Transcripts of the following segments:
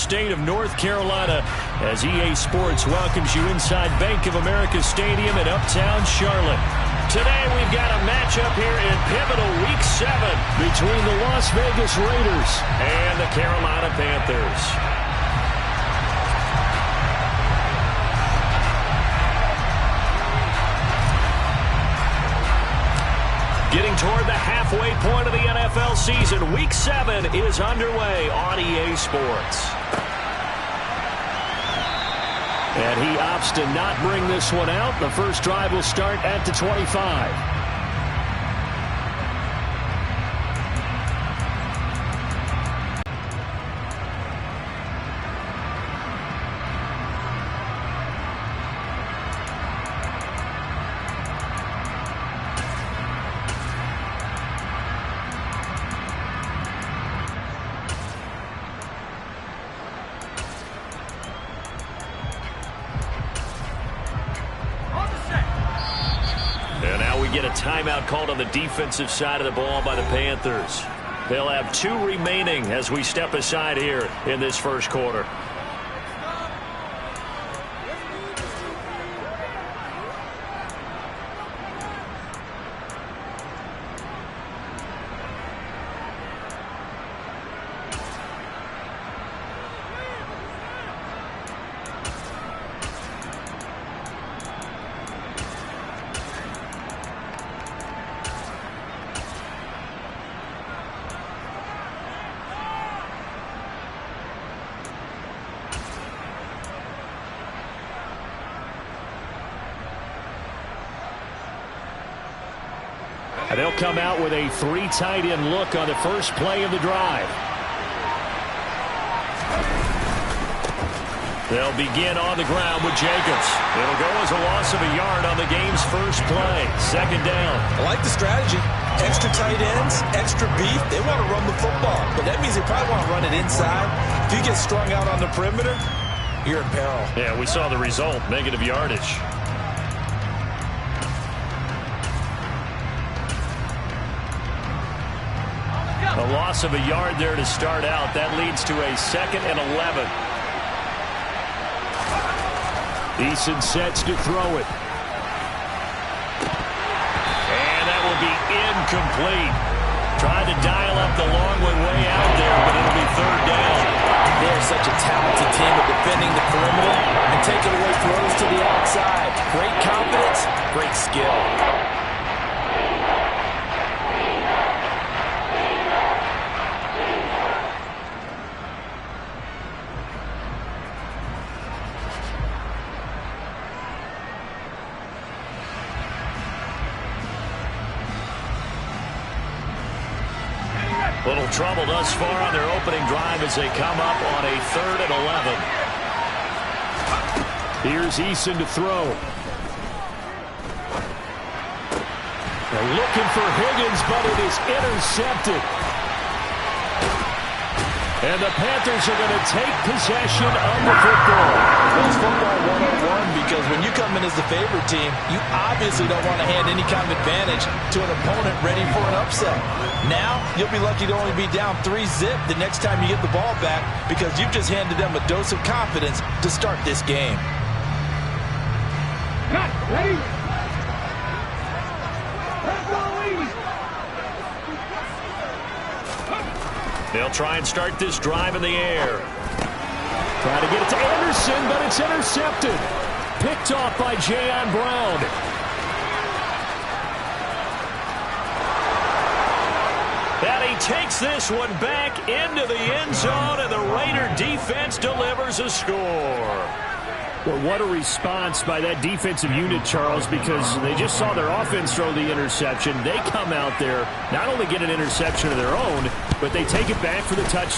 state of North Carolina as EA Sports welcomes you inside Bank of America Stadium in uptown Charlotte. Today we've got a matchup here in pivotal Week 7 between the Las Vegas Raiders and the Carolina Panthers. Getting toward the halfway point of the NFL season, Week 7 is underway on EA Sports. And he opts to not bring this one out. The first drive will start at the 25. Get a timeout called on the defensive side of the ball by the Panthers. They'll have 2 remaining as we step aside here in this first quarter. And they'll come out with a 3 tight end look on the first play of the drive. They'll begin on the ground with Jacobs. It'll go as a loss of a yard on the game's first play. Second down. I like the strategy. Extra tight ends, extra beef. They want to run the football, but that means they probably want to run it inside. If you get strung out on the perimeter, you're in peril. Yeah, we saw the result, negative yardage. A loss of a yard there to start out. That leads to a 2nd and 11. Eason sets to throw it. And that will be incomplete. Tried to dial up the long way out there, but it'll be 3rd down. They're such a talented team at defending the perimeter and taking away throws to the outside. Great confidence, great skill. Little trouble thus far on their opening drive as they come up on a 3rd and 11. Here's Eason to throw. They're looking for Higgins, but it is intercepted. And the Panthers are going to take possession of the football. Well, it's football 101 because when you come in as the favorite team, you obviously don't want to hand any kind of advantage to an opponent ready for an upset. Now, you'll be lucky to only be down 3-zip the next time you get the ball back because you've just handed them a dose of confidence to start this game. Cut, ready? They'll try and start this drive in the air. Trying to get it to Anderson, but it's intercepted. Picked off by Jayon Brown. And he takes this one back into the end zone, and the Raider defense delivers a score. Well, what a response by that defensive unit, Charles, because they just saw their offense throw the interception. They come out there, not only get an interception of their own, but they take it back for the touchdown.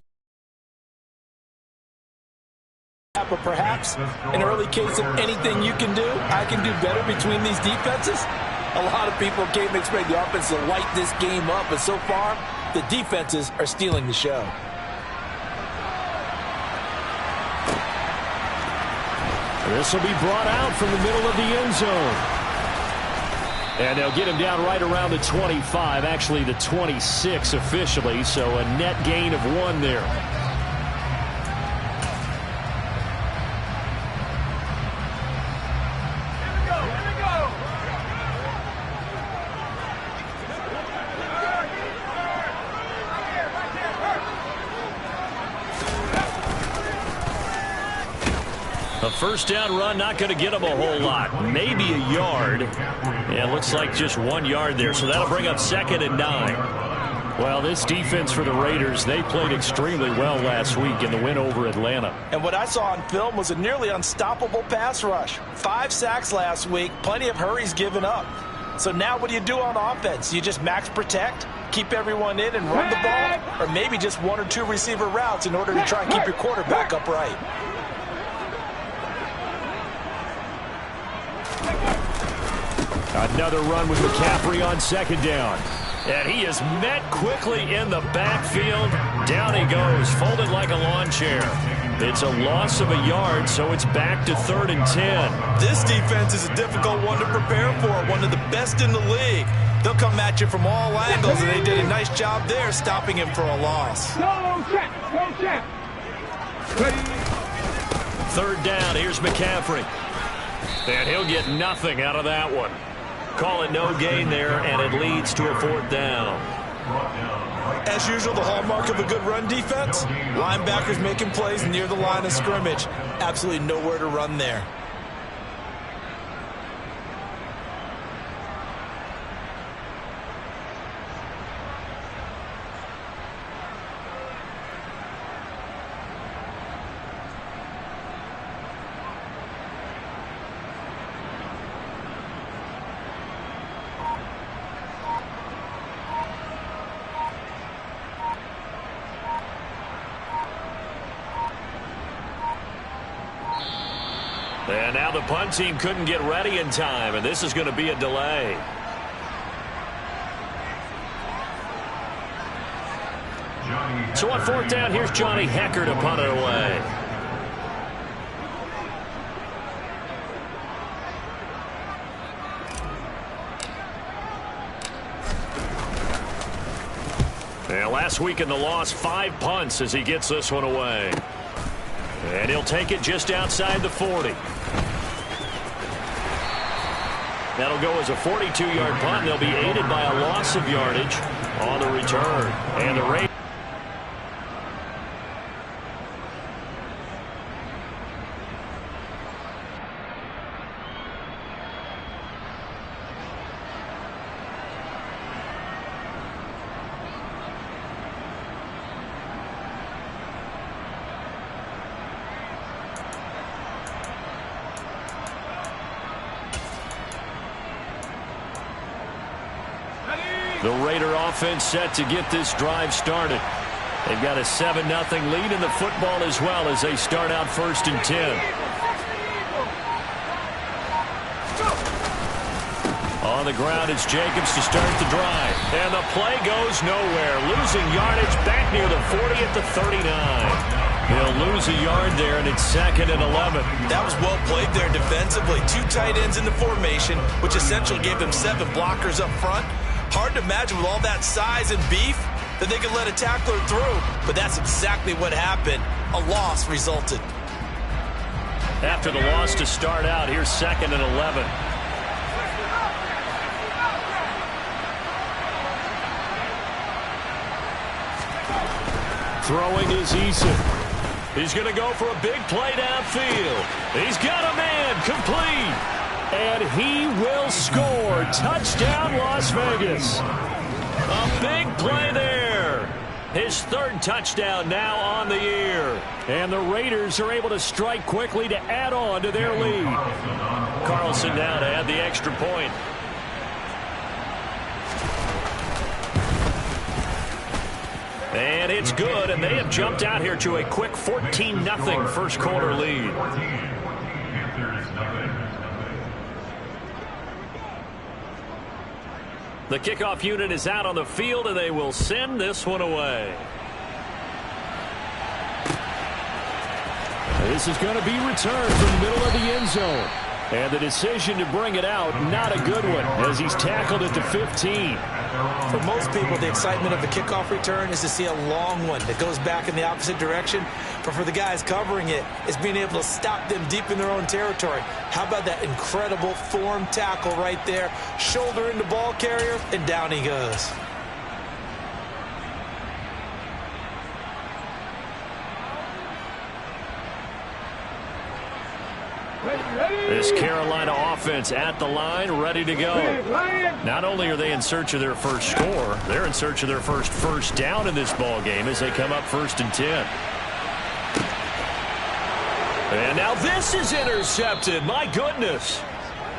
But perhaps an early case of anything you can do, I can do better between these defenses. A lot of people came expect the offense to light this game up, but so far, the defenses are stealing the show. This will be brought out from the middle of the end zone. And they'll get him down right around the 25, actually the 26 officially, so a net gain of 1 there. A first down run, not going to get him a whole lot. Maybe a yard. Yeah, looks like just 1 yard there. So that'll bring up 2nd and 9. Well, this defense for the Raiders, they played extremely well last week in the win over Atlanta. And what I saw on film was a nearly unstoppable pass rush. 5 sacks last week, plenty of hurries given up. So now what do you do on offense? You just max protect, keep everyone in and run the ball, or maybe just 1 or 2 receiver routes in order to try and keep your quarterback upright. Another run with McCaffrey on 2nd down. And he is met quickly in the backfield. Down he goes, folded like a lawn chair. It's a loss of a yard, so it's back to 3rd and 10. This defense is a difficult one to prepare for, one of the best in the league. They'll come at you from all angles, and they did a nice job there stopping him for a loss. No check. 3rd down, here's McCaffrey. And he'll get nothing out of that one. Call it no gain there, and it leads to a 4th down. As usual, the hallmark of a good run defense, linebackers making plays near the line of scrimmage. Absolutely nowhere to run there. And now the punt team couldn't get ready in time, and this is going to be a delay. So on 4th down, here's Johnny Hekker to punt it away. And last week in the loss, 5 punts as he gets this one away. And he'll take it just outside the 40. That'll go as a 42-yard punt. They'll be aided by a loss of yardage on the return. And the Raiders. The Raider offense set to get this drive started. They've got a 7-0 lead in the football as well as they start out 1st and 10. On the ground, it's Jacobs to start the drive. And the play goes nowhere. Losing yardage back near the 40 at the 39. He'll lose a yard there, and it's 2nd and 11. That was well played there defensively. 2 tight ends in the formation, which essentially gave them 7 blockers up front. Hard to imagine with all that size and beef that they could let a tackler through. But that's exactly what happened. A loss resulted. After the loss to start out, here's 2nd and 11. Throwing is Eason. He's going to go for a big play downfield. He's got a man complete. And he will score. Touchdown, Las Vegas. A big play there. His 3rd touchdown now on the year. And the Raiders are able to strike quickly to add on to their lead. Carlson now to add the extra point. And it's good, and they have jumped out here to a quick 14-0 first quarter lead. The kickoff unit is out on the field, and they will send this one away. This is going to be returned from the middle of the end zone. And the decision to bring it out, not a good one, as he's tackled at the 15. For most people, the excitement of the kickoff return is to see a long one that goes back in the opposite direction. But for the guys covering it, it's being able to stop them deep in their own territory. How about that incredible form tackle right there? Shoulder into ball carrier, and down he goes. This Carolina offense at the line, ready to go. Not only are they in search of their first score, they're in search of their first down in this ball game as they come up 1st and 10. And now this is intercepted. My goodness.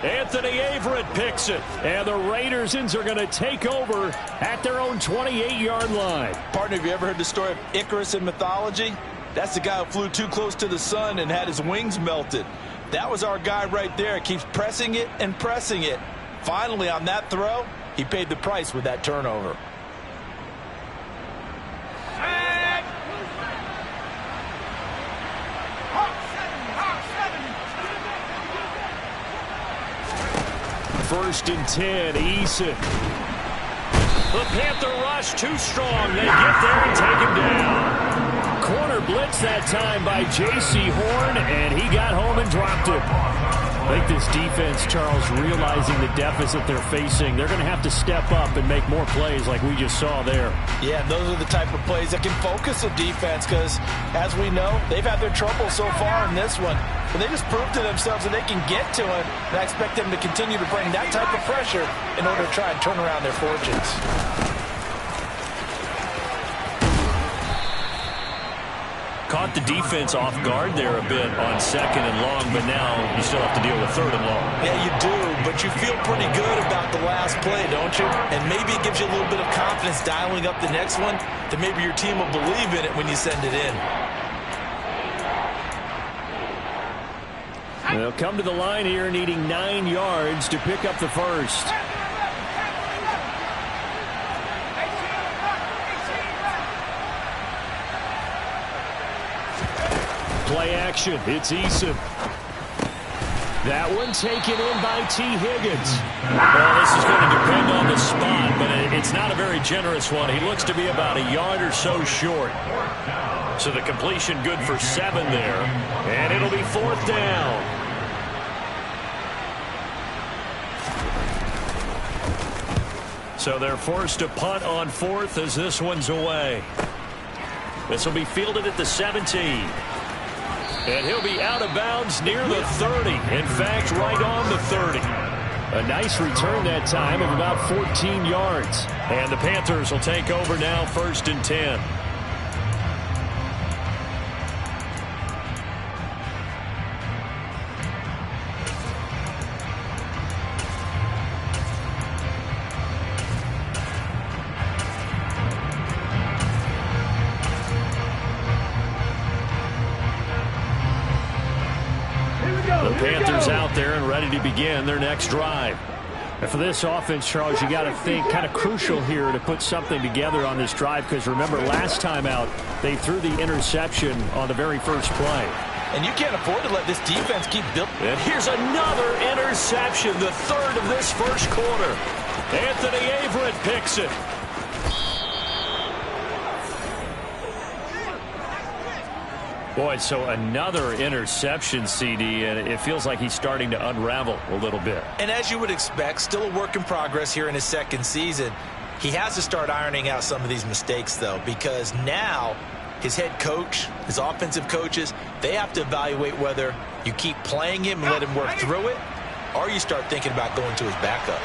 Anthony Averett picks it. And the Raiders are going to take over at their own 28-yard line. Partner, have you ever heard the story of Icarus in mythology? That's the guy who flew too close to the sun and had his wings melted. That was our guy right there. Keeps pressing it and pressing it. Finally, on that throw, he paid the price with that turnover. First and 10, Eason. The Panther rush too strong. They get there and take him down. Corner blitz that time by J.C. Horn, and he got home and dropped it. I think this defense, Charles, realizing the deficit they're facing, they're going to have to step up and make more plays like we just saw there. Yeah, those are the type of plays that can focus a defense because, as we know, they've had their trouble so far in this one. But they just proved to themselves that they can get to it, and I expect them to continue to bring that type of pressure in order to try and turn around their fortunes. Caught the defense off guard there a bit on 2nd and long, but now you still have to deal with 3rd and long. Yeah, you do, but you feel pretty good about the last play, don't you? And maybe it gives you a little bit of confidence dialing up the next one that maybe your team will believe in it when you send it in. They'll come to the line here needing 9 yards to pick up the first. Play action. It's Eason. That one taken in by T. Higgins. Well, this is going to depend on the spot, but it's not a very generous one. He looks to be about a yard or so short. So the completion good for 7 there. And it'll be 4th down. So they're forced to punt on 4th as this one's away. This will be fielded at the 17. And he'll be out of bounds near the 30. In fact, right on the 30. A nice return that time of about 14 yards. And the Panthers will take over now 1st and 10. Panthers out there and ready to begin their next drive. And for this offense, Charles, you got to think kind of crucial here to put something together on this drive because remember last time out they threw the interception on the very first play. And you can't afford to let this defense keep building. And here's another interception, the 3rd of this first quarter. Anthony Averett picks it. Boy, so another interception, CD, and it feels like he's starting to unravel a little bit. And as you would expect, still a work in progress here in his 2nd season. He has to start ironing out some of these mistakes, though, because now his head coach, his offensive coaches, they have to evaluate whether you keep playing him and let him work through it, or you start thinking about going to his backup.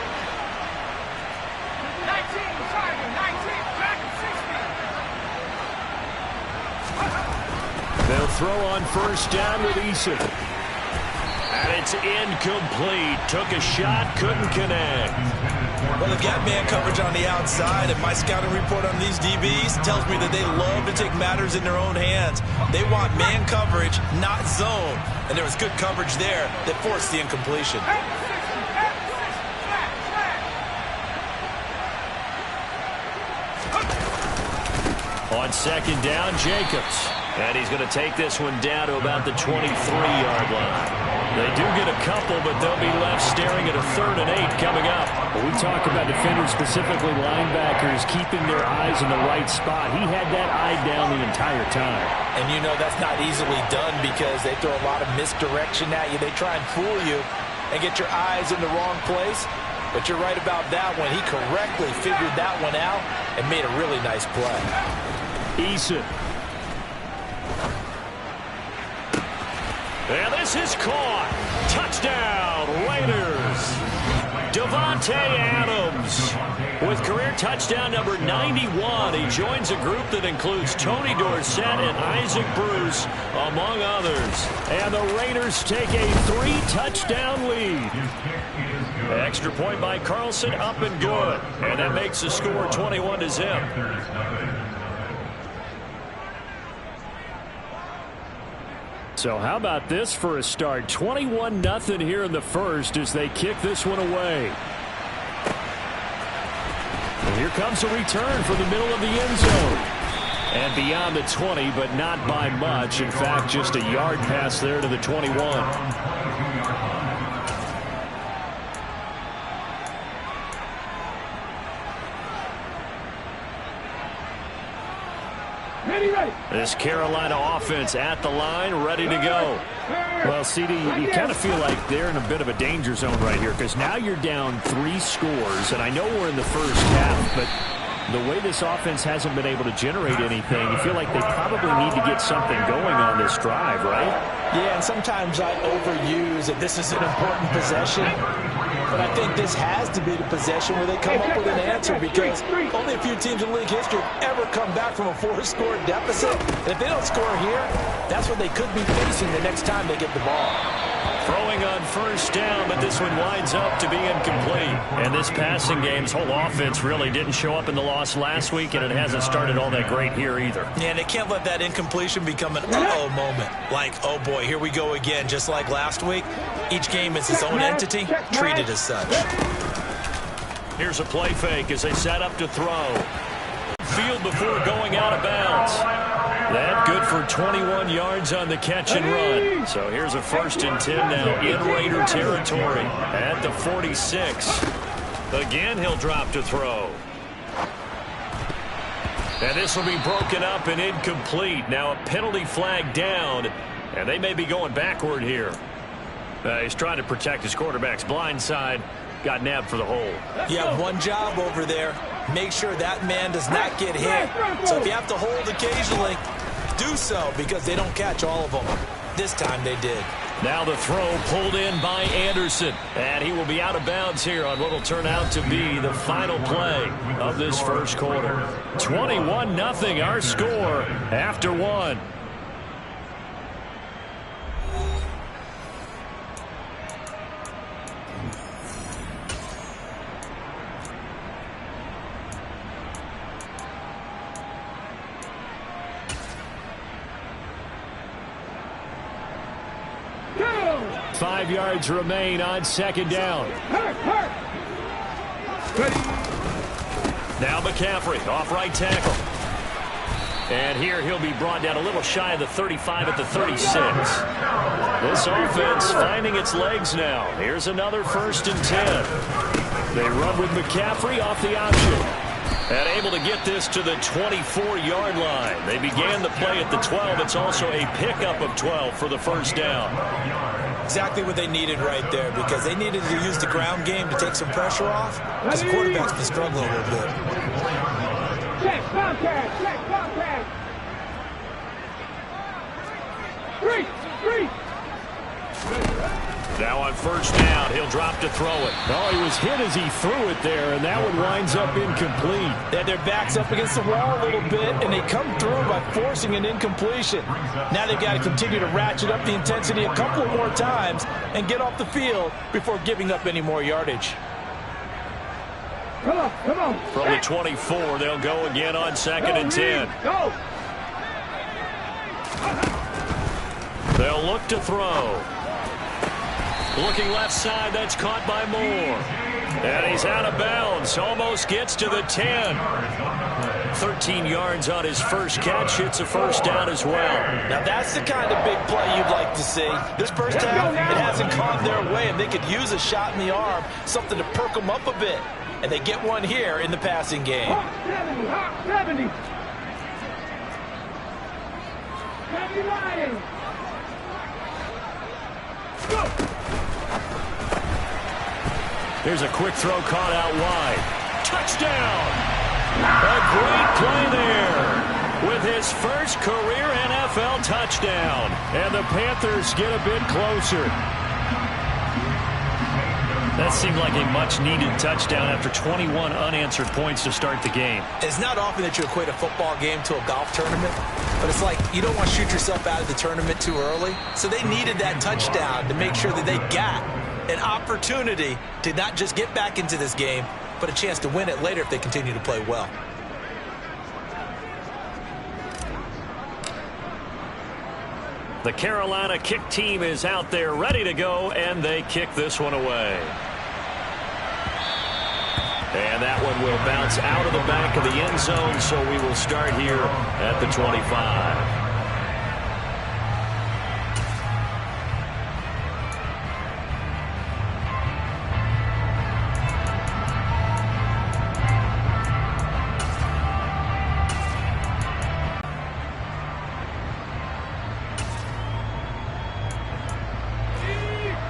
They'll throw on 1st down with Eason. And it's incomplete. Took a shot, couldn't connect. Well, they've got man coverage on the outside, and my scouting report on these DBs tells me that they love to take matters in their own hands. They want man coverage, not zone. And there was good coverage there that forced the incompletion. On 2nd down, Jacobs. And he's going to take this one down to about the 23-yard line. They do get a couple, but they'll be left staring at a 3rd and 8 coming up. When we talk about defenders, specifically linebackers, keeping their eyes in the right spot. He had that eye down the entire time. And you know that's not easily done because they throw a lot of misdirection at you. They try and fool you and get your eyes in the wrong place. But you're right about that one. He correctly figured that one out and made a really nice play. Eason. And this is caught. Touchdown, Raiders. Davante Adams with career touchdown number 91. He joins a group that includes Tony Dorsett and Isaac Bruce, among others. And the Raiders take a 3-touchdown lead. Extra point by Carlson, up and good. And that makes the score 21-0. So how about this for a start? 21-0 here in the first as they kick this one away. And here comes a return from the middle of the end zone. And beyond the 20, but not by much. In fact, just a yard pass there to the 21. This Carolina offense at the line, ready to go. Well, CD, you kind of feel like they're in a bit of a danger zone right here because now you're down 3 scores, and I know we're in the first half, but the way this offense hasn't been able to generate anything, you feel like they probably need to get something going on this drive, right? Yeah, and sometimes I overuse that this is an important possession. But I think this has to be the possession where they come up with an answer because only a few teams in league history have ever come back from a 4-score deficit. And if they don't score here, that's what they could be facing the next time they get the ball. Throwing on first down, but this one winds up to be incomplete. And this passing game's whole offense really didn't show up in the loss last week, and it hasn't started all that great here either. Yeah, and they can't let that incompletion become an uh-oh moment. Like, oh boy, here we go again, just like last week. Each game is its own entity, treated as such. Here's a play fake as they set up to throw. Field before going out of bounds. That good for 21 yards on the catch and run. So here's a 1st and 10 now in Raider territory at the 46. Again, he'll drop to throw. And this will be broken up and incomplete. Now a penalty flag down, and they may be going backward here. He's trying to protect his quarterback's blind side. Got nabbed for the hole. You have one job over there. Make sure that man does not get hit. So if you have to hold occasionally, do so because they don't catch all of them. This time they did. Now the throw pulled in by Anderson. And he will be out of bounds here on what will turn out to be the final play of this first quarter. 21-0 our score after 1. Five yards remain on 2nd down. Now McCaffrey off right tackle. And here he'll be brought down a little shy of the 35 at the 36. This offense finding its legs now. Here's another 1st and 10. They run with McCaffrey off the option. And able to get this to the 24-yard line. They began the play at the 12. It's also a pickup of 12 for the 1st down. Exactly what they needed right there because they needed to use the ground game to take some pressure off because the quarterback's been struggling a little bit. Check contact, check contact. Three. Now on 1st down, he'll drop to throw it. Oh, he was hit as he threw it there, and that one winds up incomplete. They had their backs up against the wall a little bit, and they come through by forcing an incompletion. Now they've got to continue to ratchet up the intensity a couple of more times and get off the field before giving up any more yardage. Come on. From the 24, they'll go again on 2nd and 10. Go. They'll look to throw. Looking left side, that's caught by Moore. And he's out of bounds, almost gets to the 10. 13 yards on his first catch, it's a 1st down as well. Now that's the kind of big play you'd like to see. This first half, it hasn't gone their way, and they could use a shot in the arm, something to perk them up a bit. And they get one here in the passing game. 70. Go. Here's a quick throw caught out wide. Touchdown! A great play there. with his first career NFL touchdown. And the Panthers get a bit closer. That seemed like a much-needed touchdown after 21 unanswered points to start the game. It's not often that you equate a football game to a golf tournament, but it's like you don't want to shoot yourself out of the tournament too early. So they needed that touchdown to make sure that they got an opportunity to not just get back into this game, but a chance to win it later if they continue to play well. The Carolina kick team is out there ready to go, and they kick this one away. And that one will bounce out of the back of the end zone, so we will start here at the 25.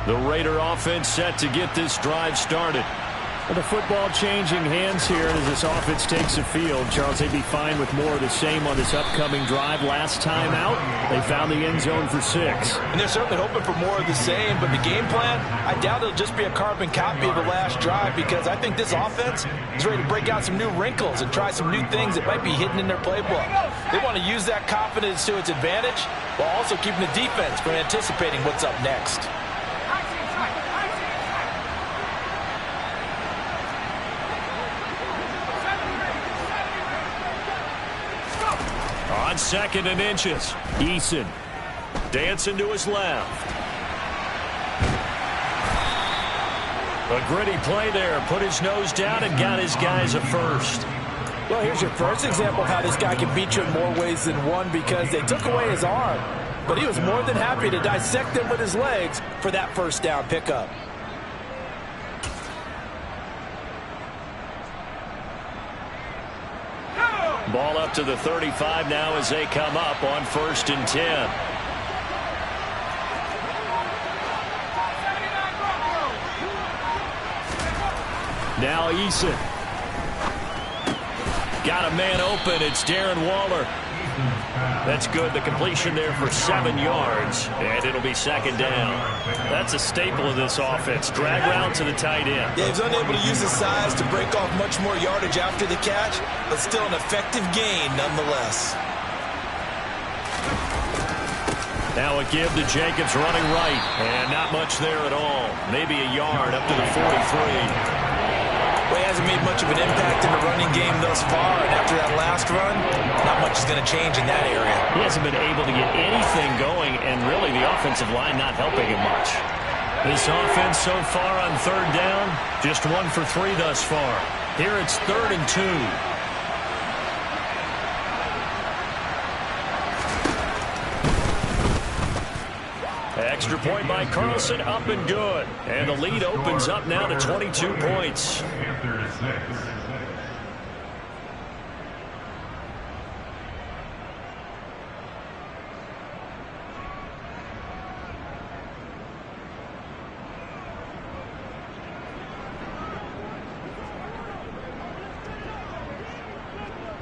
The Raider offense set to get this drive started. Well, the football changing hands here as this offense takes the field. Charles, they'd be fine with more of the same on this upcoming drive. Last time out, they found the end zone for 6. And they're certainly hoping for more of the same, but the game plan, I doubt it'll just be a carbon copy of the last drive, because I think this offense is ready to break out some new wrinkles and try some new things that might be hidden in their playbook. They want to use that confidence to its advantage while also keeping the defense from anticipating what's up next. On 2nd and inches, Eason dancing to his left. A gritty play there. Put his nose down and got his guys a first. Well, here's your first example of how this guy can beat you in more ways than one, because they took away his arm, but he was more than happy to dissect them with his legs for that first down pickup. Ball up to the 35 now as they come up on 1st and 10. Now Eason. Got a man open. It's Darren Waller. That's good. The completion there for 7 yards, and it'll be 2nd down. That's a staple of this offense. Drag route to the tight end. Yeah, he was unable to use his size to break off much more yardage after the catch, but still an effective gain nonetheless. Now a give to Jacobs running right, and not much there at all. Maybe a yard up to the 43. Well, he hasn't made much of an impact in the running game thus far, and after that last run, not much is going to change in that area. He hasn't been able to get anything going, and really the offensive line not helping him much. This offense so far on 3rd down, just 1 for 3 thus far. Here it's 3rd and 2. Extra point by Carlson, up and good. And the lead opens up now to 22 points.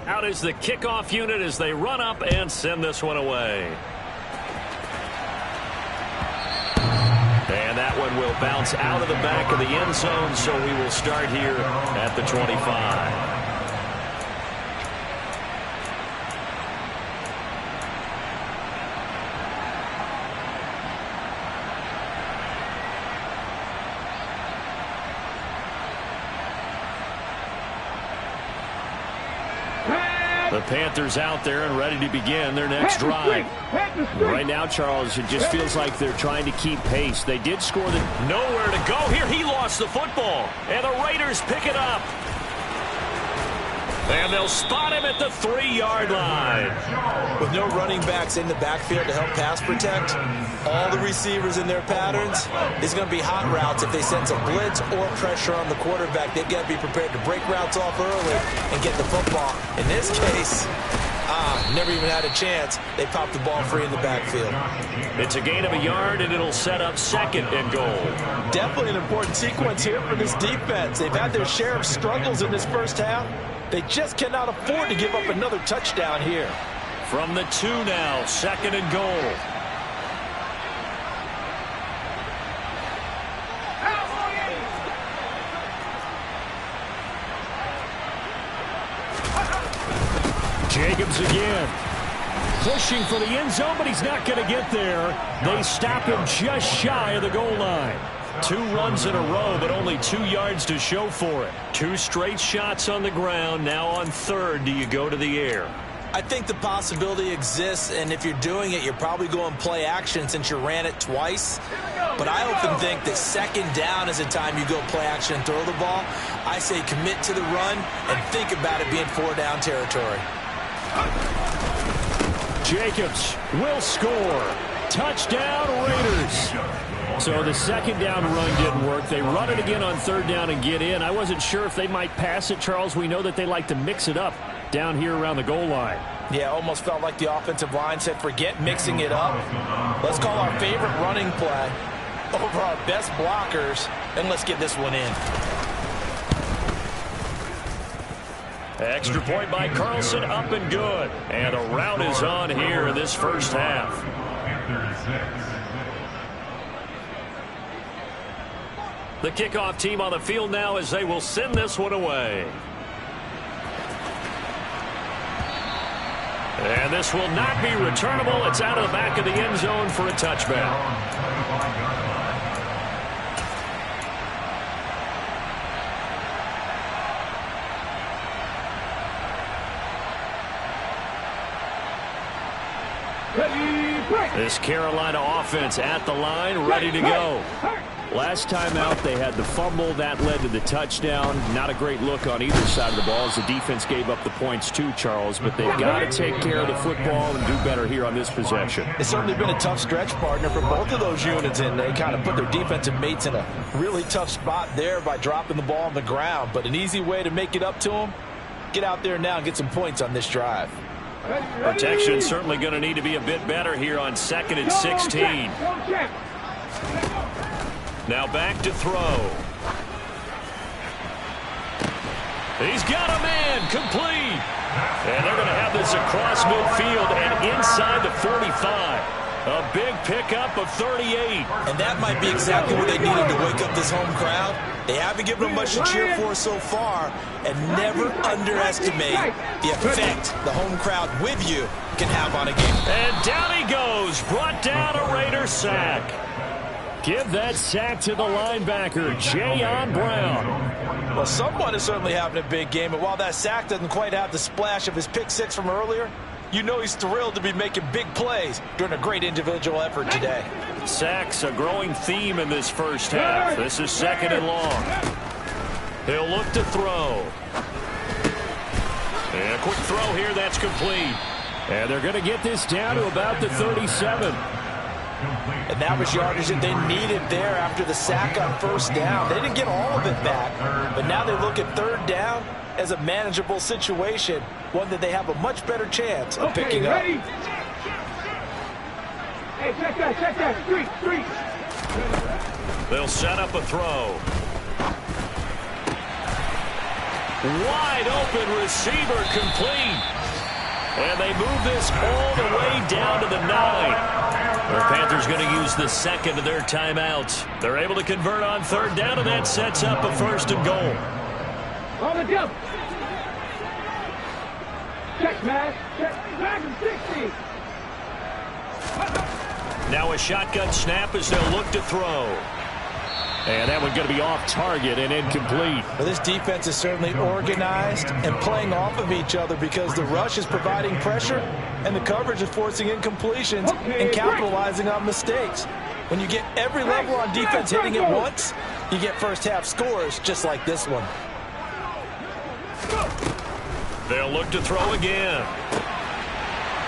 Out is the kickoff unit as they run up and send this one away. And that one will bounce out of the back of the end zone, so we will start here at the 25. The Panthers out there and ready to begin their next drive. Right now, Charles, it just feels like they're trying to keep pace. They did score the... Nowhere to go here. He lost the football. And the Raiders pick it up. And they'll spot him at the 3-yard line. With no running backs in the backfield to help pass protect, all the receivers in their patterns, it's going to be hot routes. If they sense a blitz or pressure on the quarterback, they've got to be prepared to break routes off early and get the football. In this case, never even had a chance. They popped the ball free in the backfield. It's a gain of a yard, and it'll set up 2nd and goal. Definitely an important sequence here for this defense. They've had their share of struggles in this first half. They just cannot afford to give up another touchdown here. From the 2 now, 2nd and goal. Jacobs again. Pushing for the end zone, but he's not going to get there. They stop him just shy of the goal line. 2 runs in a row, but only 2 yards to show for it. 2 straight shots on the ground. Now on 3rd, do you go to the air? I think the possibility exists, and if you're doing it, you're probably going play action since you ran it twice. But I often think that 2nd down is the time you go play action and throw the ball. I say commit to the run and think about it being 4-down territory. Jacobs will score. Touchdown, Raiders. So the 2nd down run didn't work. They run it again on 3rd down and get in. I wasn't sure if they might pass it, Charles. We know that they like to mix it up down here around the goal line. Yeah, almost felt like the offensive line said, forget mixing it up. Let's call our favorite running play over our best blockers, and let's get this one in. Extra point by Carlson, up and good. And a rout is on here in this first half. The kickoff team on the field now as they will send this one away. And this will not be returnable. It's out of the back of the end zone for a touchback. This Carolina offense at the line, ready to go. Last time out, they had the fumble. That led to the touchdown. Not a great look on either side of the ball as the defense gave up the points too, Charles. But they've got to take care of the football and do better here on this possession. It's certainly been a tough stretch, partner, for both of those units, and they kind of put their defensive mates in a really tough spot there by dropping the ball on the ground. But an easy way to make it up to them, get out there now and get some points on this drive. Protection certainly going to need to be a bit better here on 2nd and 16. Now back to throw. He's got a man, complete. And they're going to have this across midfield and inside the 45. A big pickup of 38. And that might be exactly what they needed to wake up this home crowd. They haven't given them much to cheer for so far, and never underestimate the effect the home crowd with you can have on a game. And down he goes, brought down a Raider sack. Give that sack to the linebacker, Jayon Brown. Well, someone is certainly having a big game, and while that sack doesn't quite have the splash of his pick six from earlier, you know he's thrilled to be making big plays during a great individual effort today. Sacks a growing theme in this first half. This is 2nd and long. He'll look to throw. And a quick throw here, that's complete. And they're going to get this down to about the 37. And that was yardage that they needed there after the sack on 1st down. They didn't get all of it back, but now they look at 3rd down as a manageable situation, one that they have a much better chance of picking up. Hey, check that, street. They'll set up a throw. Wide open receiver, complete. And they move this all the way down to the 9. The Panthers going to use the 2nd of their timeouts. They're able to convert on 3rd down, and that sets up a 1st and goal. On the jump. Check, man. Check. Back and 60. Now a shotgun snap as they'll look to throw. And that one going to be off target and incomplete. Well, this defense is certainly organized and playing off of each other because the rush is providing pressure and the coverage is forcing incompletions and capitalizing on mistakes. When you get every level on defense hitting it once, you get first half scores just like this one. They'll look to throw again.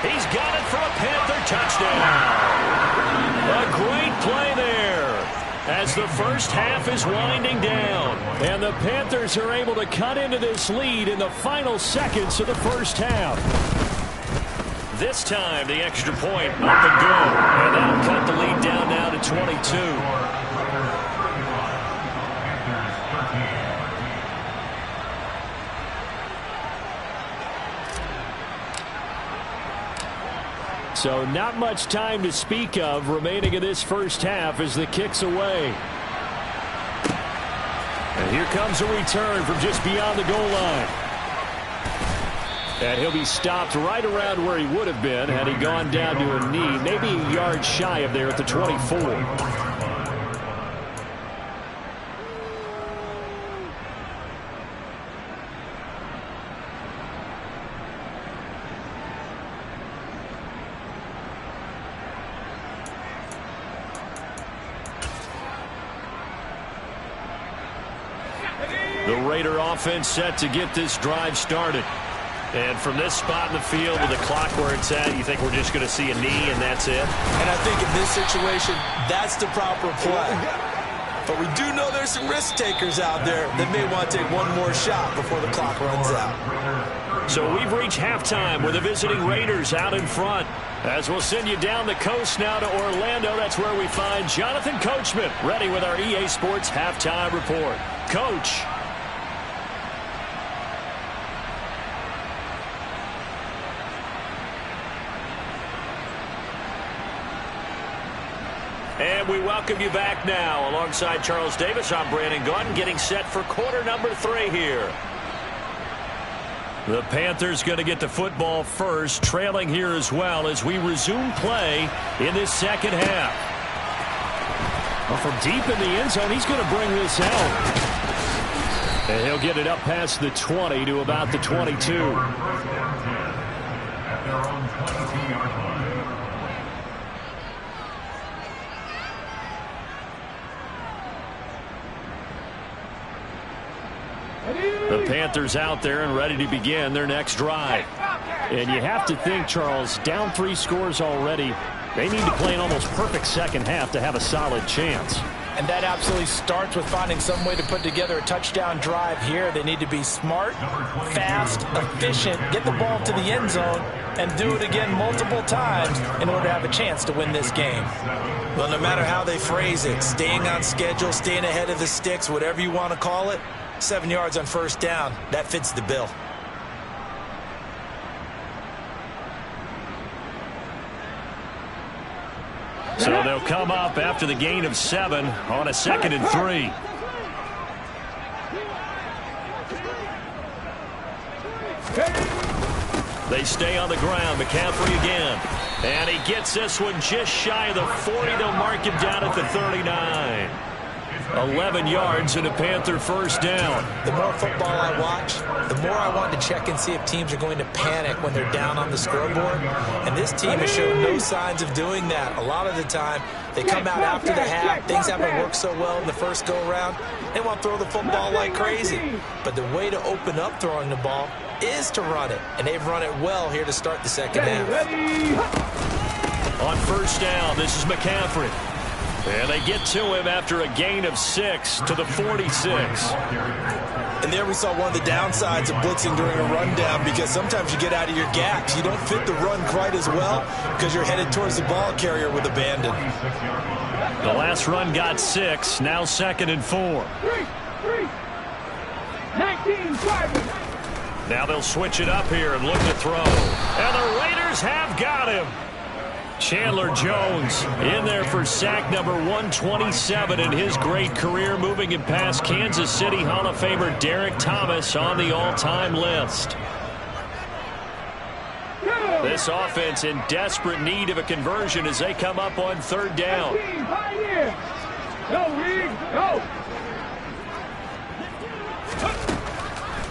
He's got it for a Panther touchdown. A great play there as the first half is winding down. And the Panthers are able to cut into this lead in the final seconds of the first half. This time, the extra point up and good. And that'll cut the lead down now to 22. So not much time to speak of remaining in this first half as the kick's away. And here comes a return from just beyond the goal line. And he'll be stopped right around where he would have been had he gone down to a knee, maybe a yard shy of there at the 24. The Raider offense set to get this drive started. And from this spot in the field with the clock where it's at, you think we're just going to see a knee and that's it? And I think in this situation, that's the proper play. But we do know there's some risk takers out there that may want to take one more shot before the clock runs out. So we've reached halftime with the visiting Raiders out in front. As we'll send you down the coast now to Orlando, that's where we find Jonathan Coachman ready with our EA Sports Halftime Report. Coach. And we welcome you back now. Alongside Charles Davis, I'm Brandon Gaudin, getting set for quarter number 3 here. The Panthers going to get the football first, trailing here as well as we resume play in this second half. Well, from deep in the end zone, he's going to bring this out. And he'll get it up past the 20 to about the 22. The Panthers out there and ready to begin their next drive. And you have to think, Charles, down 3 scores already. They need to play an almost perfect second half to have a solid chance. And that absolutely starts with finding some way to put together a touchdown drive here. They need to be smart, fast, efficient, get the ball to the end zone, and do it again multiple times in order to have a chance to win this game. Well, no matter how they phrase it, staying on schedule, staying ahead of the sticks, whatever you want to call it, 7 yards on first down, that fits the bill. So they'll come up after the gain of 7 on a 2nd and 3. They stay on the ground. McCaffrey again. And he gets this one just shy of the 40. They'll mark him down at the 39. 11 yards and a Panther first down. The more football I watch, the more I want to check and see if teams are going to panic when they're down on the scoreboard. And this team has shown no signs of doing that. A lot of the time, they come out after the half. Things haven't worked so well in the first go-around. They want to throw the football like crazy. But the way to open up throwing the ball is to run it. And they've run it well here to start the second half. On first down, this is McCaffrey. And they get to him after a gain of 6 to the 46. And there we saw one of the downsides of blitzing during a rundown, because sometimes you get out of your gaps. You don't fit the run quite as well because you're headed towards the ball carrier with abandon. The last run got 6, now 2nd and 4. 19-5. Now they'll switch it up here and look to throw. And the Raiders have got him. Chandler Jones in there for sack number 127 in his great career, moving him past Kansas City Hall of Famer Derek Thomas on the all-time list. This offense in desperate need of a conversion as they come up on 3rd down.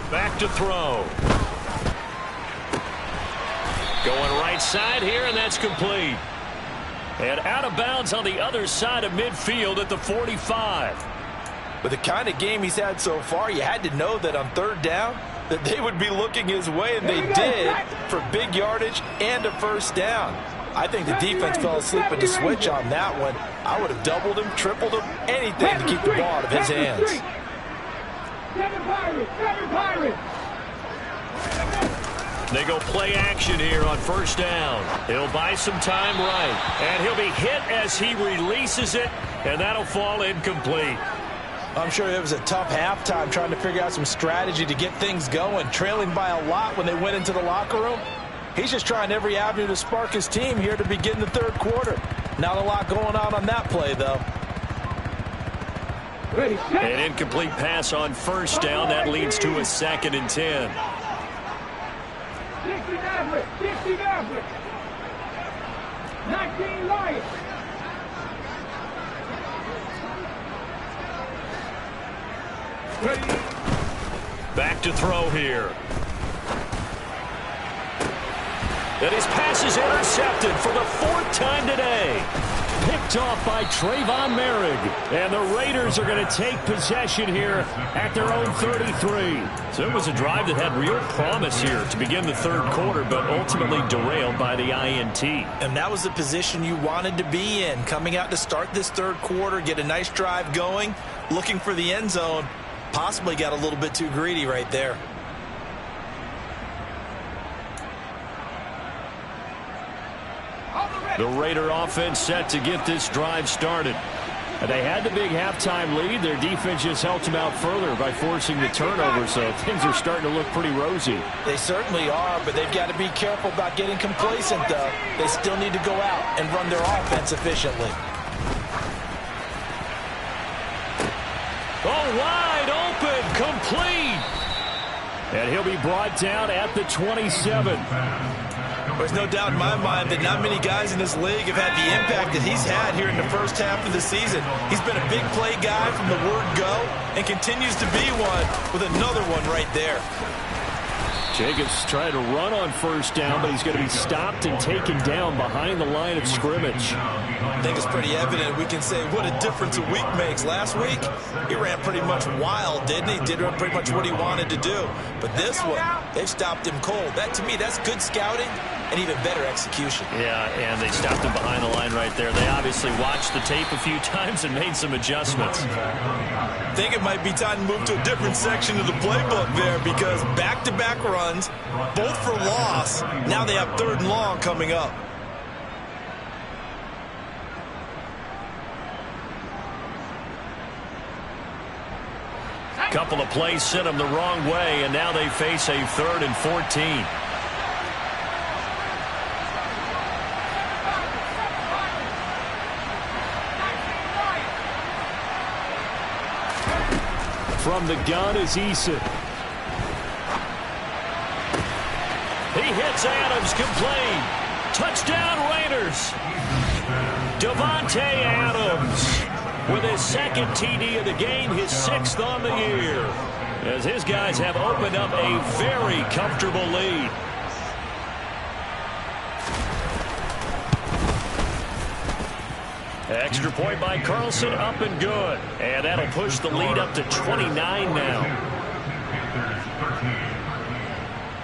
Back to throw. Going right side here, and that's complete. And out of bounds on the other side of midfield at the 45. With the kind of game he's had so far, you had to know that on 3rd down that they would be looking his way, and they did, for big yardage and a first down. I think the defense fell asleep at the switch on that one. I would have doubled him, tripled him, anything to keep the ball out of his hands. They go play action here on first down. He'll buy some time right. And he'll be hit as he releases it, and that'll fall incomplete. I'm sure it was a tough halftime trying to figure out some strategy to get things going. Trailing by a lot when they went into the locker room. He's just trying every avenue to spark his team here to begin the third quarter. Not a lot going on that play, though. An incomplete pass on first down. That leads to a 2nd and 10. 60 Mavericks. 19 Lions. Back to throw here. And his pass is intercepted for the 4th time today. Picked off by Trayvon Merrick. And the Raiders are going to take possession here at their own 33. So it was a drive that had real promise here to begin the third quarter, but ultimately derailed by the INT. And that was the position you wanted to be in. Coming out to start this third quarter, get a nice drive going, looking for the end zone. Possibly got a little bit too greedy right there. The Raider offense set to get this drive started. They had the big halftime lead. Their defense just helped them out further by forcing the turnover, so things are starting to look pretty rosy. They certainly are, but they've got to be careful about getting complacent, though. They still need to go out and run their offense efficiently. Oh, wide open, complete. And he'll be brought down at the 27. There's no doubt in my mind that not many guys in this league have had the impact that he's had here in the first half of the season. He's been a big play guy from the word go and continues to be one with another one right there. Jacobs tried to run on first down, but he's going to be stopped and taken down behind the line of scrimmage. I think it's pretty evident. We can say what a difference a week makes. Last week, he ran pretty much wild, didn't he? Did pretty much what he wanted to do. But this one, they've stopped him cold. That, to me, that's good scouting and even better execution. Yeah, and they stopped him behind the line right there. They obviously watched the tape a few times and made some adjustments. I think it might be time to move to a different section of the playbook there, because back-to-back runs, both for loss. Now they have 3rd and long coming up. Couple of plays sent them the wrong way, and now they face a 3rd and 14. From the gun is Eason. He hits Adams, complete. Touchdown Raiders. Davante Adams with his 2nd TD of the game, his 6th on the year, as his guys have opened up a very comfortable lead. Extra point by Carlson, up and good. And that'll push the lead up to 29 now.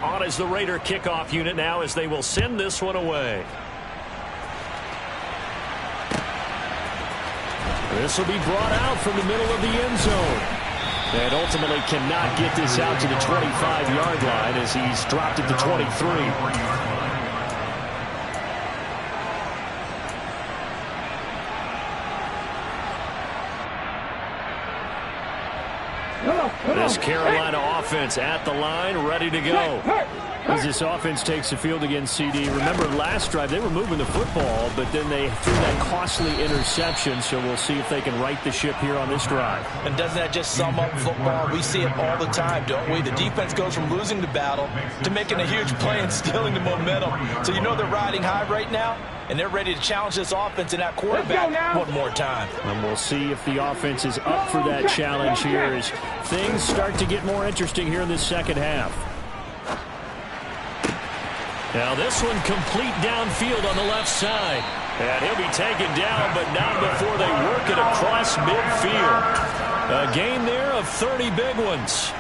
On is the Raider kickoff unit now, as they will send this one away. This will be brought out from the middle of the end zone. And ultimately cannot get this out to the 25-yard line, as he's dropped it to 23. This Carolina offense at the line, ready to go. As this offense takes the field against CD. Remember, last drive, they were moving the football, but then they threw that costly interception, so we'll see if they can right the ship here on this drive. And doesn't that just sum up football? We see it all the time, don't we? The defense goes from losing the battle to making a huge play and stealing the momentum. So you know they're riding high right now, and they're ready to challenge this offense and that quarterback one more time. And we'll see if the offense is up for that challenge here as things start to get more interesting here in this second half. Now this one complete downfield on the left side. And he'll be taken down, but not before they work it across midfield. A game there of 30 big ones.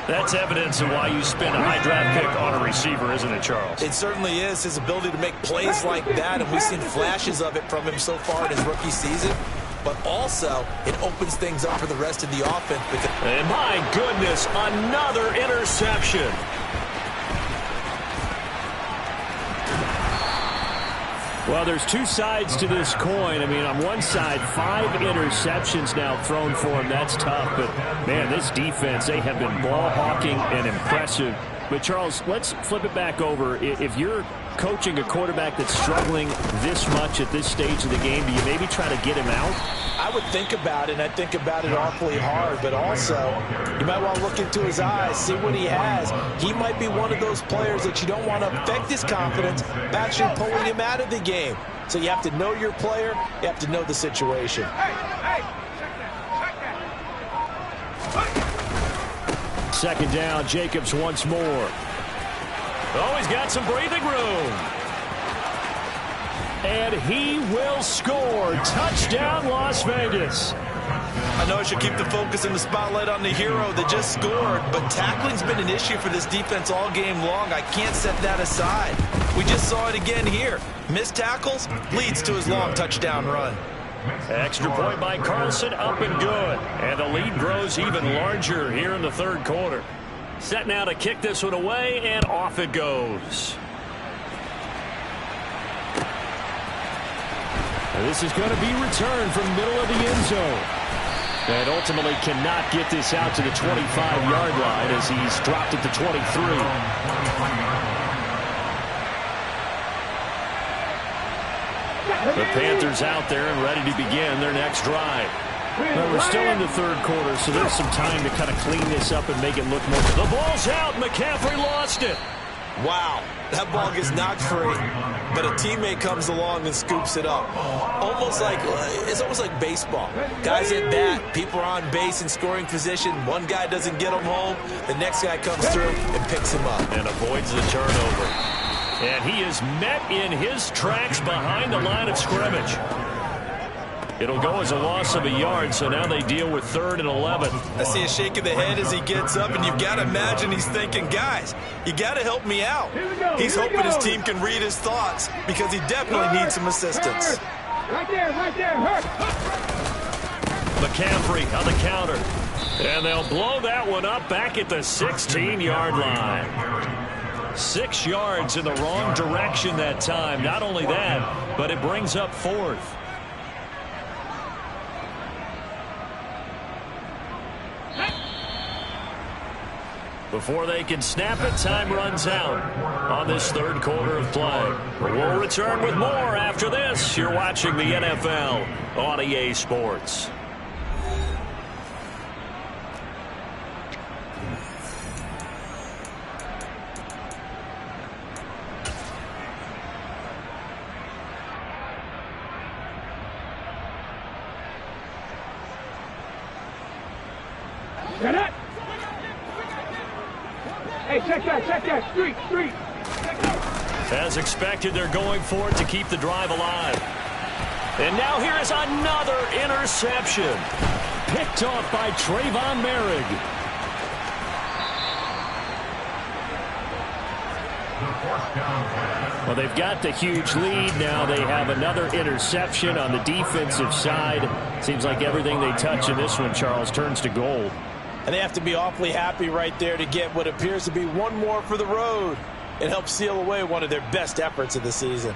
That's evidence of why you spend a high draft pick on a receiver, isn't it, Charles? It certainly is. His ability to make plays like that, and we've seen flashes of it from him so far in his rookie season. But also, it opens things up for the rest of the offense. And my goodness, another interception. Well, there's two sides to this coin. I mean, on one side, 5 interceptions now thrown for him. That's tough. But, man, this defense, they have been ball hawking and impressive. But, Charles, let's flip it back over. If you're coaching a quarterback that's struggling this much at this stage of the game, do you maybe try to get him out? I would think about it, and I think about it awfully hard. But also, you might want to look into his eyes, see what he has. He might be one of those players that you don't want to affect his confidence by actually pulling him out of the game. So you have to know your player. You have to know the situation. Second down, Jacobs once more. Oh, he's got some breathing room. And he will score. Touchdown, Las Vegas. I know I should keep the focus and the spotlight on the hero that just scored, but tackling's been an issue for this defense all game long. I can't set that aside. We just saw it again here. Missed tackles leads to his long touchdown run. Extra point by Carlson, up and good. And the lead grows even larger here in the third quarter. Set now to kick this one away, and off it goes. This is going to be returned from middle of the end zone. And ultimately cannot get this out to the 25-yard line as he's dropped at the 23. The Panthers out there and ready to begin their next drive. Well, we're still in the third quarter, so there's some time to kind of clean this up and make it look more. The ball's out. McCaffrey lost it. Wow, that ball gets knocked free, but a teammate comes along and scoops it up. It's almost like baseball. Guys at bat, people are on base in scoring position. One guy doesn't get him home. The next guy comes through and picks him up. And avoids the turnover. And he is met in his tracks behind the line of scrimmage. It'll go as a loss of a yard, so now they deal with 3rd and 11. I see a shake of the head as he gets up, and you've got to imagine he's thinking, guys, you got to help me out. He's hoping his team can read his thoughts because he definitely needs some assistance. Right there, hurt. McCaffrey on the counter. And they'll blow that one up back at the 16-yard line. 6 yards in the wrong direction that time. Not only that, but it brings up 4th. Before they can snap it, time runs out on this third quarter of play. We'll return with more after this. You're watching the NFL on EA Sports. Get it! Hey, check that, street. As expected, they're going for it to keep the drive alive. And now here is another interception. Picked off by Trayvon Merrick. Well, they've got the huge lead. Now they have another interception on the defensive side. Seems like everything they touch in this one, Charles, turns to gold. And they have to be awfully happy right there to get what appears to be one more for the road. It helps seal away one of their best efforts of the season.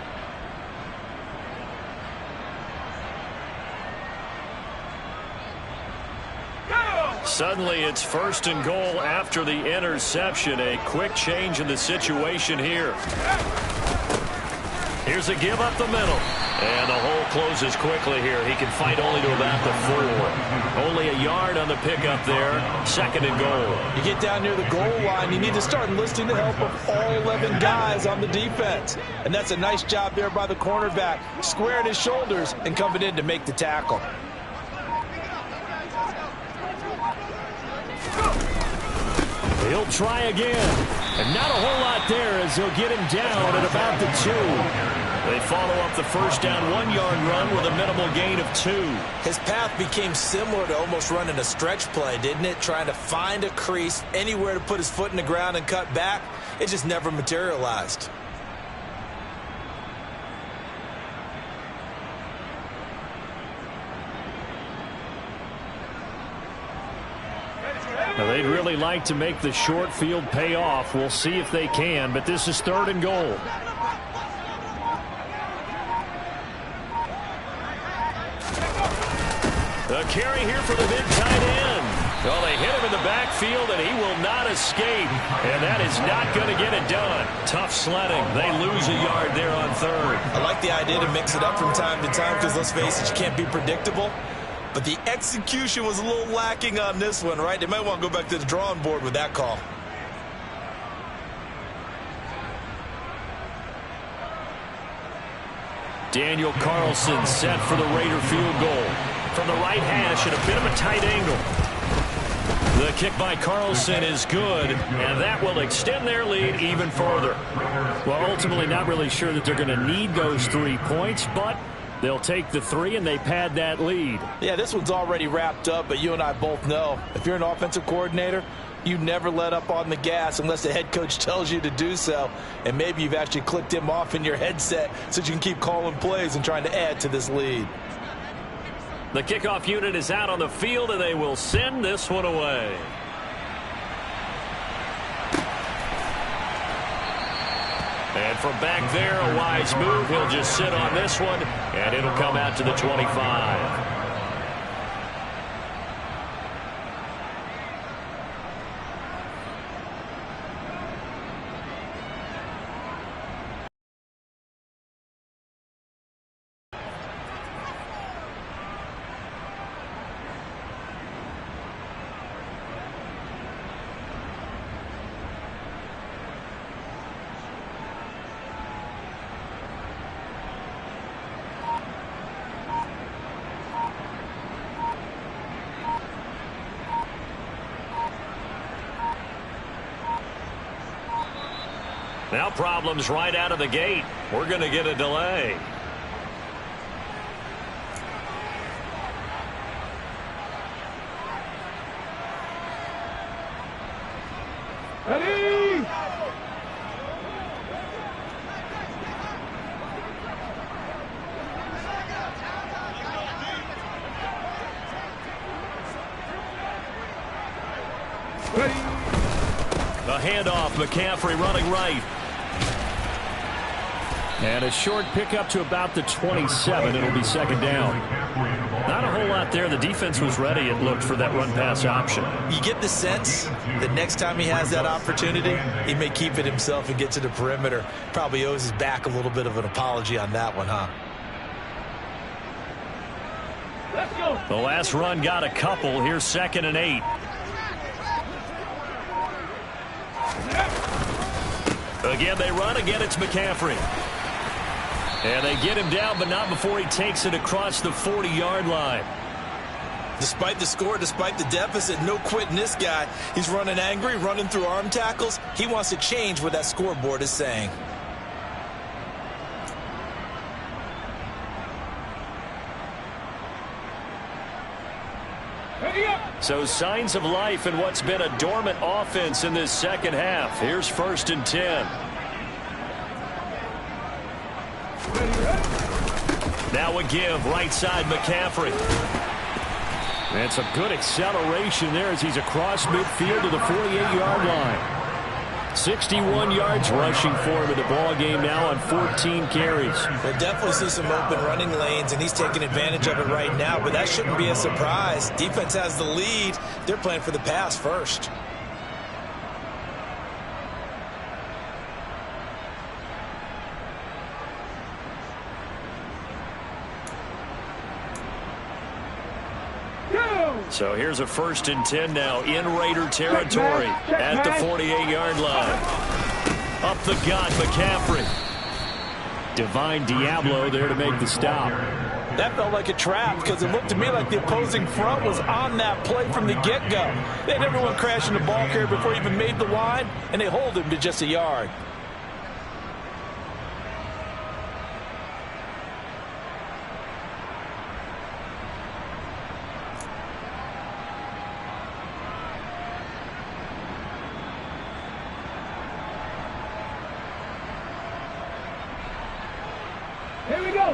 Suddenly it's 1st and goal after the interception. A quick change in the situation here. Here's a give up the middle. And the hole closes quickly here. He can fight only to about the 4. Only a yard on the pickup there. 2nd and goal. You get down near the goal line, you need to start enlisting the help of all 11 guys on the defense. And that's a nice job there by the cornerback, squaring his shoulders and coming in to make the tackle. He'll try again. And not a whole lot there as he'll get him down at about the 2. They follow up the first down 1-yard run with a minimal gain of 2. His path became similar to almost running a stretch play, didn't it? Trying to find a crease, anywhere to put his foot in the ground and cut back. It just never materialized. Now, they'd really like to make the short field pay off. We'll see if they can, but this is 3rd and goal. The carry here for the big tight end. Well, they hit him in the backfield, and he will not escape. And that is not going to get it done. Tough sledding. They lose a yard there on third. I like the idea to mix it up from time to time because, let's face it, you can't be predictable. But the execution was a little lacking on this one, right? They might want to go back to the drawing board with that call. Daniel Carlson set for the Raider field goal. From the right hash at a bit of a tight angle. The kick by Carlson is good, and that will extend their lead even further. Well, ultimately not really sure that they're going to need those 3 points, but they'll take the 3 and they pad that lead. Yeah, this one's already wrapped up, but you and I both know if you're an offensive coordinator, you never let up on the gas unless the head coach tells you to do so. And maybe you've actually clicked him off in your headset so you can keep calling plays and trying to add to this lead. The kickoff unit is out on the field, and they will send this one away. And from back there, a wise move. He'll just sit on this one, and it'll come out to the 25. Now problems right out of the gate. We're going to get a delay. Ready? Ready? The handoff, McCaffrey running right. And a short pickup to about the 27. It'll be second down. Not a whole lot there. The defense was ready, it looked, for that run-pass option. You get the sense that next time he has that opportunity, he may keep it himself and get to the perimeter. Probably owes his back a little bit of an apology on that one, huh? Let's go. The last run got a couple. Here's 2nd and 8. Again, they run. Again, it's McCaffrey. And they get him down, but not before he takes it across the 40-yard line. Despite the score, despite the deficit, no quitting this guy. He's running angry, running through arm tackles. He wants to change what that scoreboard is saying. So signs of life in what's been a dormant offense in this second half. Here's 1st and 10. Now a give, right side McCaffrey. And some good acceleration there as he's across midfield to the 48-yard line. 61 yards rushing for him in the ball game now on 14 carries. We'll definitely see some open running lanes, and he's taking advantage of it right now, but that shouldn't be a surprise. Defense has the lead. They're playing for the pass first. So here's a 1st and 10 now in Raider territory at the 48-yard line. Up the gut, McCaffrey. Divine Diablo there to make the stop. That felt like a trap because it looked to me like the opposing front was on that play from the get-go. They had everyone crashing the ball carrier before he even made the line, and they hold him to just a yard.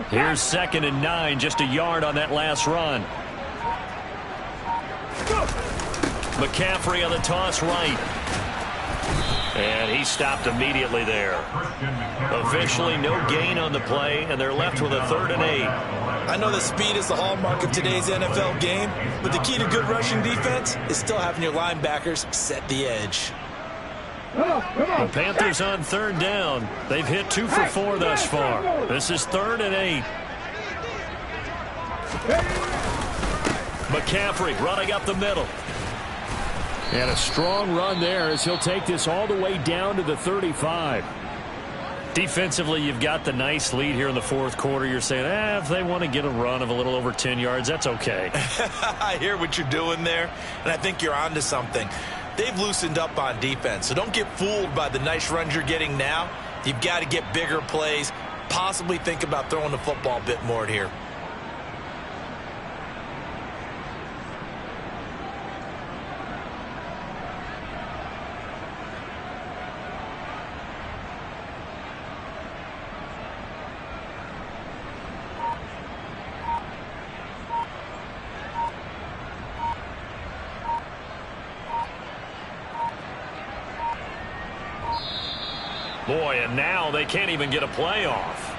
Here's 2nd and 9, just a yard on that last run. McCaffrey on the toss right. And he stopped immediately there. Officially no gain on the play, and they're left with a 3rd and 8. I know that speed is the hallmark of today's NFL game, but the key to good rushing defense is still having your linebackers set the edge. The Panthers on 3rd down. They've hit 2 for 4 thus far. This is 3rd and 8. McCaffrey running up the middle. And a strong run there as he'll take this all the way down to the 35. Defensively, you've got the nice lead here in the 4th quarter. You're saying, if they want to get a run of a little over 10 yards, that's okay. I hear what you're doing there, and I think you're onto something. They've loosened up on defense, so don't get fooled by the nice runs you're getting now. You've got to get bigger plays, possibly think about throwing the football a bit more here. Boy, and now they can't even get a play off.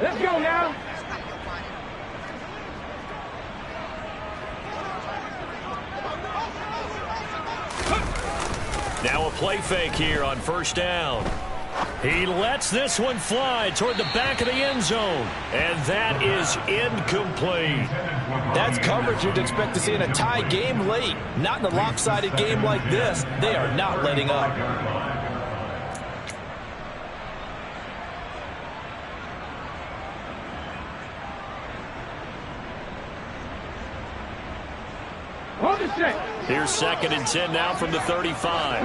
Let's go now. Now a play fake here on 1st down. He lets this one fly toward the back of the end zone. And that is incomplete. That's coverage you'd expect to see in a tie game late. Not in a lopsided game like this. They are not letting up. Here's 2nd and 10 now from the 35.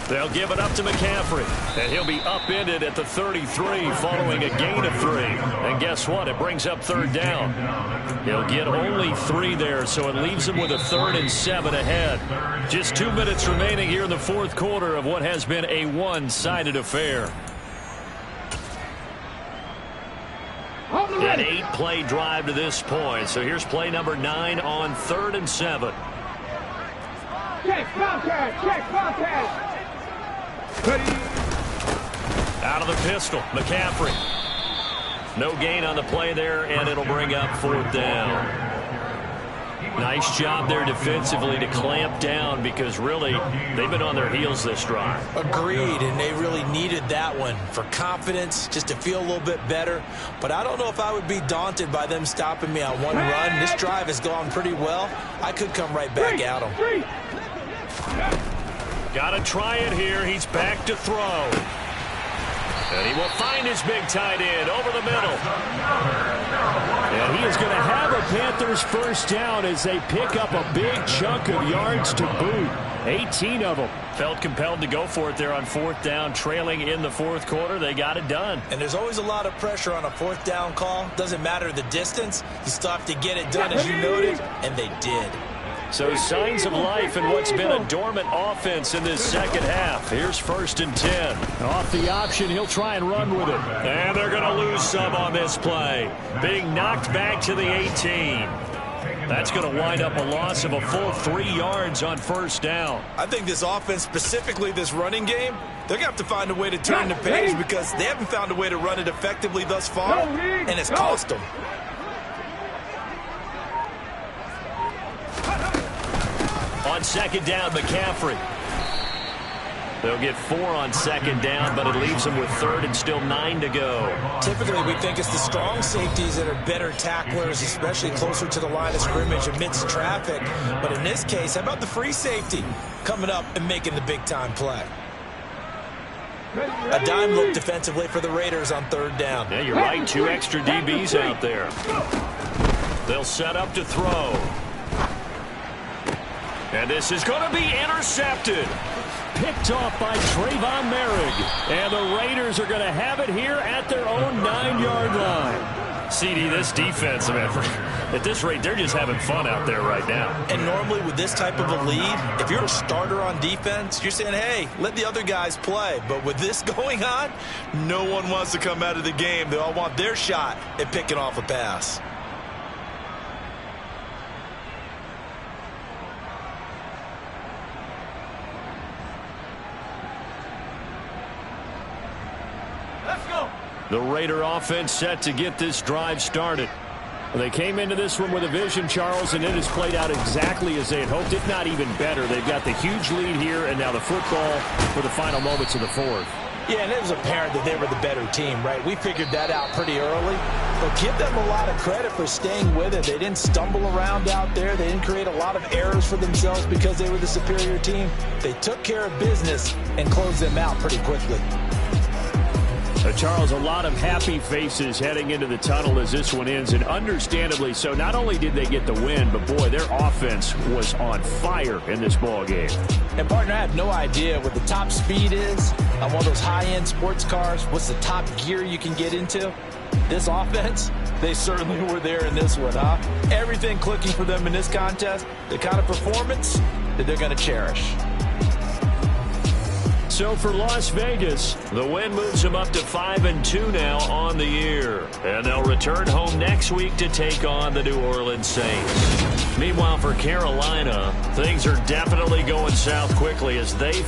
They'll give it up to McCaffrey, and he'll be upended at the 33 following a gain of 3. And guess what? It brings up 3rd down. He'll get only 3 there, so it leaves him with a 3rd and 7 ahead. Just 2 minutes remaining here in the 4th quarter of what has been a one-sided affair. An 8-play drive to this point. So here's play number 9 on 3rd and 7. Check contact. Check contact. Out of the pistol, McCaffrey. No gain on the play there, and it'll bring up 4th down. Nice job there defensively to clamp down because really they've been on their heels this drive. Agreed, and they really needed that one for confidence, just to feel a little bit better. But I don't know if I would be daunted by them stopping me on one run. This drive has gone pretty well. I could come right back at them. Got to try it here. He's back to throw. And he will find his big tight end over the middle. And he is going to have a Panthers 1st down as they pick up a big chunk of yards to boot. 18 of them. Felt compelled to go for it there on 4th down, trailing in the 4th quarter. They got it done. And there's always a lot of pressure on a 4th down call. Doesn't matter the distance. You still have to get it done, as you noted, and they did. So signs of life in what's been a dormant offense in this 2nd half. Here's 1st and 10. Off the option, he'll try and run with it. And they're going to lose some on this play. Being knocked back to the 18. That's going to wind up a loss of a full 3 yards on 1st down. I think this offense, specifically this running game, they're going to have to find a way to turn the page because they haven't found a way to run it effectively thus far, and it's cost them. On 2nd down, McCaffrey. They'll get 4 on 2nd down, but it leaves them with 3rd and still 9 to go. Typically, we think it's the strong safeties that are better tacklers, especially closer to the line of scrimmage amidst traffic. But in this case, how about the free safety coming up and making the big-time play? A dime look defensively for the Raiders on 3rd down. Yeah, you're right. 2 extra DBs out there. They'll set up to throw. And this is going to be intercepted. Picked off by Trayvon Merrick. And the Raiders are going to have it here at their own 9-yard line. CD, this defense, man, at this rate, they're just having fun out there right now. And normally with this type of a lead, if you're a starter on defense, you're saying, hey, let the other guys play. But with this going on, no one wants to come out of the game. They all want their shot at picking off a pass. The Raider offense set to get this drive started. They came into this one with a vision, Charles, and it has played out exactly as they had hoped, if not even better. They've got the huge lead here, and now the football for the final moments of the fourth. Yeah, and it was apparent that they were the better team, right? We figured that out pretty early. But give them a lot of credit for staying with it. They didn't stumble around out there. They didn't create a lot of errors for themselves because they were the superior team. They took care of business and closed them out pretty quickly. Charles, a lot of happy faces heading into the tunnel as this one ends, and understandably so. Not only did they get the win, but, boy, their offense was on fire in this ball game. And, partner, I have no idea what the top speed is on one of those high-end sports cars. What's the top gear you can get into? This offense, they certainly were there in this one, huh? Everything clicking for them in this contest, the kind of performance that they're going to cherish. So for Las Vegas, the win moves them up to 5-2 now on the year. And they'll return home next week to take on the New Orleans Saints. Meanwhile, for Carolina, things are definitely going south quickly as they